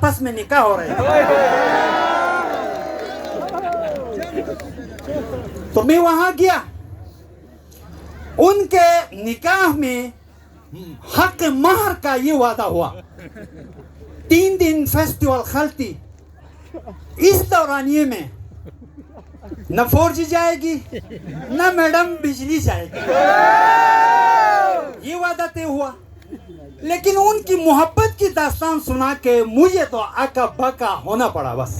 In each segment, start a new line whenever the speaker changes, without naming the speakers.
आपस में निकाह हो रहे हैं। तो मैं वहां गया, उनके निकाह में हक महर का ये वादा हुआ। 3 दिन फेस्टिवल खलती। इस दौरानिये में न 4G जाएगी न मैडम बिजली जाएगी, ये वादा तय हुआ। लेकिन उनकी मोहब्बत की दास्तान सुना के मुझे तो आका बका होना पड़ा बस।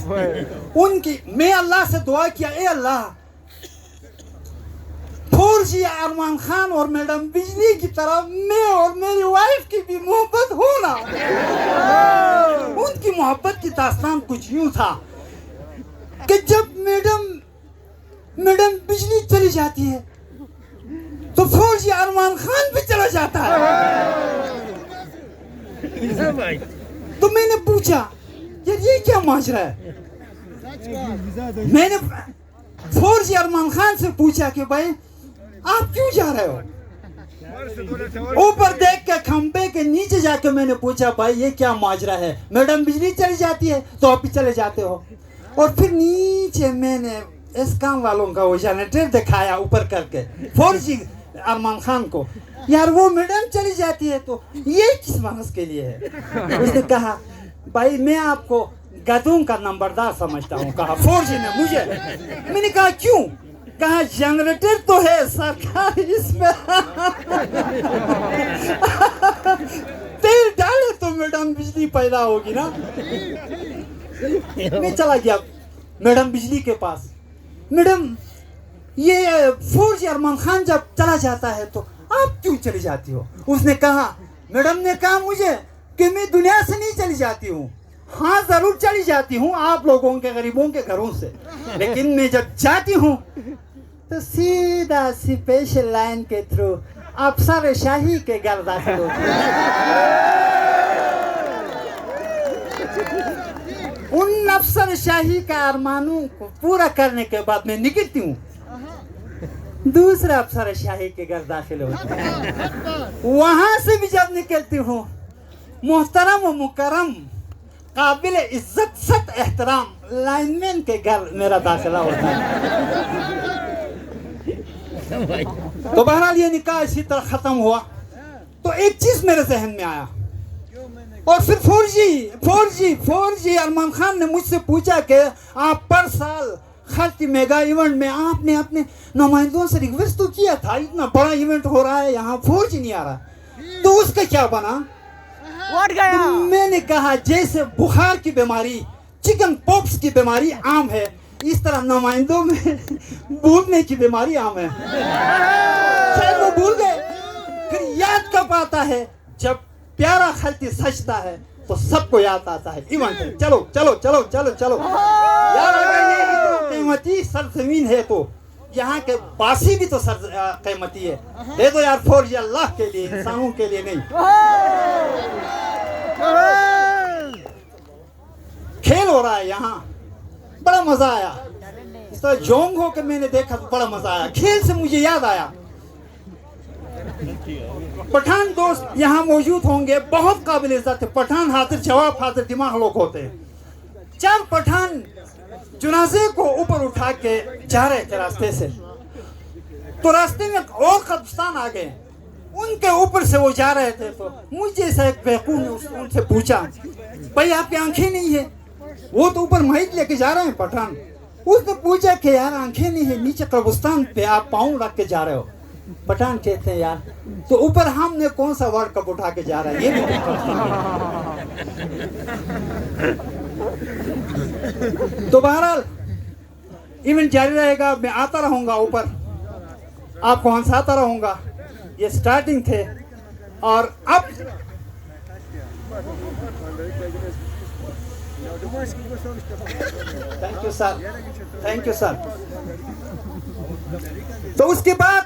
उनकी मैं अल्लाह से दुआ किया, ए अल्लाह 4G अरमान खान और मैडम बिजली की तरह मैं और मेरी वाइफ की भी मोहब्बत होना। उनकी मोहब्बत की दास्तान कुछ यूं था कि जब मैडम बिजली चली जाती है तो 4G अरमान खान भी चला जाता है। तो मैंने पूछा, यार ये क्या माजरा है? मैंने 4G अरमान खान से पूछा कि भाई आप क्यों जा रहे हो? ऊपर देख के खंबे के नीचे जाके मैंने पूछा, भाई ये क्या माजरा है? मैडम बिजली चली जाती है तो आप भी चले जाते हो। और फिर नीचे मैंने इस काम वालों का वो जनरेटर दिखाया ऊपर करके 4G अरमान खान को, यार वो मैडम चली जाती है तो ये किस मानस के लिए है? उसने कहा, भाई मैं आपको गधों का नंबरदार समझता हूँ। कहा 4G ने मुझे। मैंने कहा क्यों? कहा जनरेटर तो है सरकार, इसमें तेल डाले तो मैडम बिजली पैदा होगी ना। मैं चला गया मैडम बिजली के पास। मैडम ये 4G अरमान खान जब चला जाता है तो आप क्यों चली जाती हो? उसने कहा, मैडम ने कहा मुझे कि मैं दुनिया से नहीं चली जाती हूँ। हाँ जरूर चली जाती हूँ आप लोगों के गरीबों के घरों से, लेकिन मैं जब जाती हूँ तो सीधा स्पेशल लाइन के थ्रू अफसर शाही के घर दाखिल होती हूँ। उन अफसर शाही का अरमानों को पूरा करने के बाद मैं निकलती हूँ, दूसरा अफसर शाही के घर दाखिल होती हूँ। वहां से भी जब निकलती हूँ, मोहतरम व मुकरम काबिल इज्जत सत एहतराम लाइनमैन के घर मेरा दाखिला होता है। तो बहरहाल ये निकाह इसी तरह खत्म हुआ। तो एक चीज मेरे जहन में आया, और फिर 4G अरमान खान ने मुझसे पूछा कि आप पर साल खर्च मेगा इवेंट में आपने अपने नुमाइंदों से रिक्वेस्ट तो किया था, इतना बड़ा इवेंट हो रहा है यहाँ 4G नहीं आ रहा, तो उसका क्या बना? तो मैंने कहा जैसे बुखार की बीमारी, चिकन पॉक्स की बीमारी आम है, इस तरह नुमाइंदों में भूलने की बीमारी आम है। शायद वो भूल गए, फिर याद कब आता है? जब प्यारा खल्ती सजता है तो सबको याद आता है इवेंट है, चलो चलो चलो चलो चलो यार, अगर ये इतना कीमती सरजमीन है तो यहाँ के बासी भी तो कीमती है, दे दो यार 4G अल्लाह के लिए, इंसानों के लिए नहीं। खेल हो रहा है यहाँ, बड़ा मजा आया। इस तरह जोंग हो के मैंने देखा तो बड़ा मजा आया। खेल से मुझे याद आया, पठान दोस्त यहाँ मौजूद होंगे, बहुत काबिल इज्जत है। पठान हाजिर जवाब हाजिर दिमाग लोग होते हैं। 4 पठान जनाजे को ऊपर उठा के जा रहे थे रास्ते से, तो रास्ते में और कब्रिस्तान आ गए, उनके ऊपर से वो जा रहे थे। तो मुझे से एक बेवकूफ ने उनसे पूछा, भाई आपकी आंखें नहीं है? वो तो ऊपर माइक लेके जा रहे हैं पठान। उसने पूछा कि यार आंखें नहीं है, नीचे कब्रिस्तान पे आप पाँव रख के जा रहे हो? पठान कहते हैं यार तो ऊपर हमने कौन सा वर्ड कब उठा के जा रहा है, ये भी तो बहरहाल इवेंट जारी रहेगा, मैं आता रहूंगा ऊपर, आपको हंसाता रहूंगा। ये स्टार्टिंग थे, और अब thank you sir, thank you sir. तो उसके बाद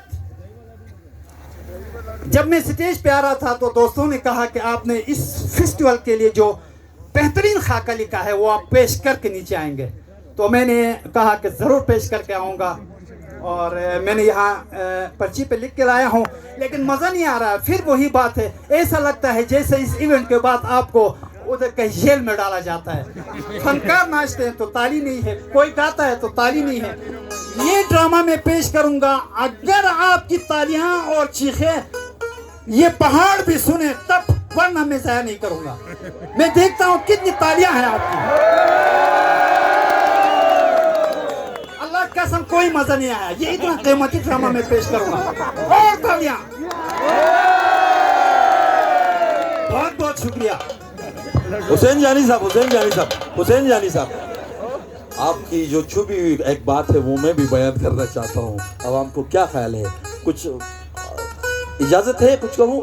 जब मैं स्टेज पे आ रहा था तो दोस्तों ने कहा कि आपने इस फेस्टिवल के लिए जो बेहतरीन खाका लिखा है वो आप पेश करके नीचे आएंगे। तो मैंने कहा कि ज़रूर पेश करके आऊँगा, और मैंने यहाँ पर्ची पे लिख के लाया हूँ, लेकिन मज़ा नहीं आ रहा है। फिर वही बात है, ऐसा लगता है जैसे इस इवेंट के बाद आपको उधर कहीं जेल में डाला जाता है। फनकार नाचते हैं तो ताली नहीं है, कोई गाता है तो ताली नहीं है। ये ड्रामा मैं पेश करूंगा, अगर आपकी तालियां और चीखें ये पहाड़ भी सुने तब, वरना मैं जाया नहीं करूंगा। मैं देखता हूं कितनी तालियां हैं आपकी। अल्लाह की कसम कोई मजा नहीं आया, ये इतना कीमती ड्रामा मैं पेश करूंगा। और तालियां, बहुत बहुत शुक्रिया।
हुसैन जानी साहब, हुसैन जानी साहब, आपकी जो छुपी हुई एक बात है वो मैं भी बयान करना चाहता हूँ। आवाम को क्या ख्याल है, कुछ इजाजत है कुछ कहूँ?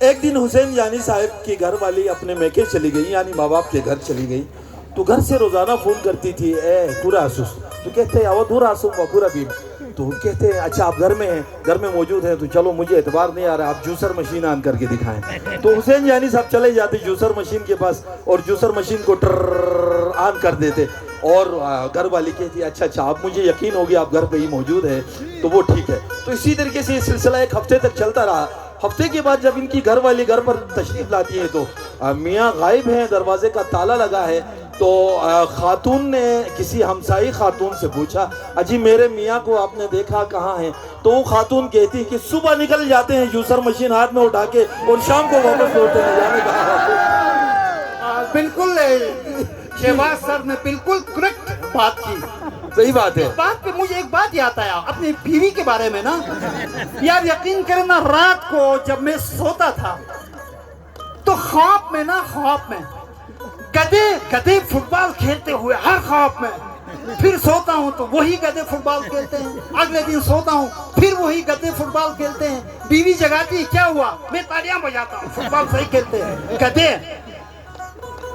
एक दिन हुसैन जानी साहब की घर वाली अपने मैके चली गई, यानी माँ बाप के घर चली गई, तो घर से रोजाना फोन करती थी, ए पूरा आसूस, तो कहते आवो दूर आसूम व पूरा बीम, तो कहते हैं अच्छा आप घर में हैं, घर में मौजूद हैं, तो चलो मुझे एतबार नहीं आ रहा, आप जूसर मशीन ऑन करके दिखाएं। तो हुसैन जानी साहब चले जाते जूसर मशीन के पास और जूसर मशीन को ट्रर ऑन कर देते, और घर वाली कहती अच्छा अच्छा आप मुझे यकीन हो गया आप घर पे ही मौजूद है, तो वो ठीक है। तो इसी तरीके से ये सिलसिला एक हफ्ते तक चलता रहा। हफ्ते के बाद जब इनकी घर वाली घर पर तशरीफ लाती है तो मियाँ गायब हैं, दरवाजे का ताला लगा है। तो खातून ने किसी हमसाई खातून से पूछा, अजी मेरे मियाँ को आपने देखा कहाँ है? तो वो खातून कहती कि सुबह निकल जाते हैं जूसर मशीन हाथ में उठा के और शाम को वापस लौटते हैं। जाने का
बिल्कुल शहबाज सर ने बिल्कुल करेक्ट बात की।
सही बात है।
बात पे मुझे एक बात याद आया अपनी बीवी के बारे में ना यार, यकीन करना रात को जब मैं सोता था तो ख्वाब में गधे फुटबॉल खेलते हुए, हर ख्वाब में। फिर सोता हूँ तो वही गधे फुटबॉल खेलते हैं, अगले दिन सोता हूँ फिर वही गधे फुटबॉल खेलते हैं। बीवी जगाती है क्या हुआ, मैं तालियां बजाता हूँ, फुटबॉल सही खेलते हैं गधे।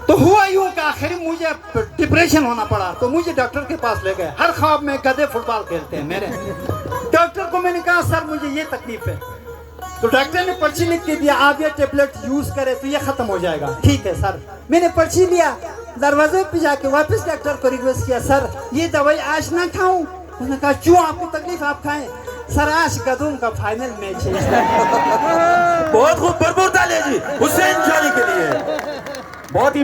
तो हुआ यूं कि आखिर मुझे डिप्रेशन होना पड़ा, तो मुझे डॉक्टर के पास ले गए। हर ख्वाब में गधे फुटबॉल खेलते हैं मेरे। डॉक्टर को मैंने कहा सर मुझे ये तकलीफ है, तो डॉक्टर ने पर्ची लिख के दिया, आप ये टेबलेट यूज करें तो ये खत्म हो जाएगा। ठीक है सर, मैंने पर्ची लिया, दरवाजे पे जाके वापस डॉक्टर को रिक्वेस्ट किया, सर ये दवाई आज ना खाऊं? उसने कहा क्यों, आपको तकलीफ आप खाएं? सर आज गधों का फाइनल मैच है।
बहुत खूब, भरपूर तालियां जी हुसैन जानी के लिए। बहुत ही